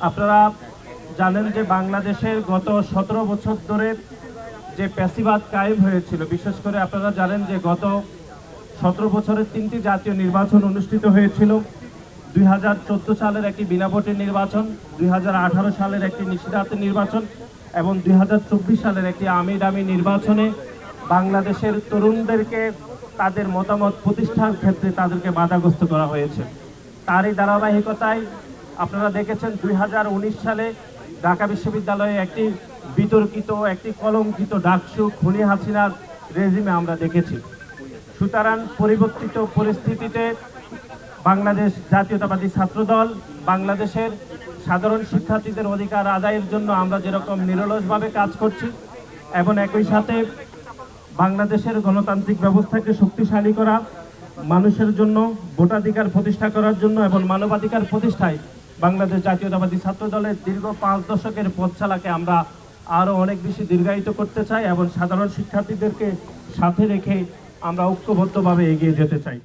আপনারা জানেন যে বাংলাদেশের গত 17 বছর ধরে যে প্যাসিবাদ কায়েম হয়েছিল, বিশেষ করে আপনারা জানেন যে গত 17 বছরের 3টি জাতীয় নির্বাচন অনুষ্ঠিত হয়েছিল। 2014 সালের একটি বিনা ভোটের নির্বাচন, 2018 সালের একটি নিষেধাজ্ঞা নির্বাচন এবং 2024 সালের একটি আমির নির্বাচনে বাংলাদেশের তরুণদেরকে তাদের মতামত প্রতিষ্ঠার ক্ষেত্রে তাদেরকে বাধাগ্রস্ত করা হয়েছে। তারই ধারাবাহিকতায় আপনারা দেখেছেন 2019 সালে ঢাকা বিশ্ববিদ্যালয়ে একটি বিতর্কিত, একটি কলঙ্কিত ডাকসু খুনি হাসিনার রেজিমে আমরা দেখেছি। সুতরাং পরিবর্তিত পরিস্থিতিতে বাংলাদেশ জাতীয়তাবাদী ছাত্রদল বাংলাদেশের সাধারণ শিক্ষার্থীদের অধিকার আদায়ের জন্য আমরা যেরকম নিরলসভাবে কাজ করছি এবং একই সাথে বাংলাদেশের গণতান্ত্রিক ব্যবস্থাকে শক্তিশালী করা, মানুষের জন্য ভোটাধিকার প্রতিষ্ঠা করার জন্য এবং মানবাধিকার প্রতিষ্ঠায় বাংলাদেশ জাতীয়তাবাদী ছাত্রদলের দীর্ঘ 5 দশকের পথ চলাকে আমরা আরও অনেক বেশি দীর্ঘায়িত করতে চাই এবং সাধারণ শিক্ষার্থীদেরকে সাথে রেখে আমরা ঐক্যবদ্ধভাবে এগিয়ে যেতে চাই।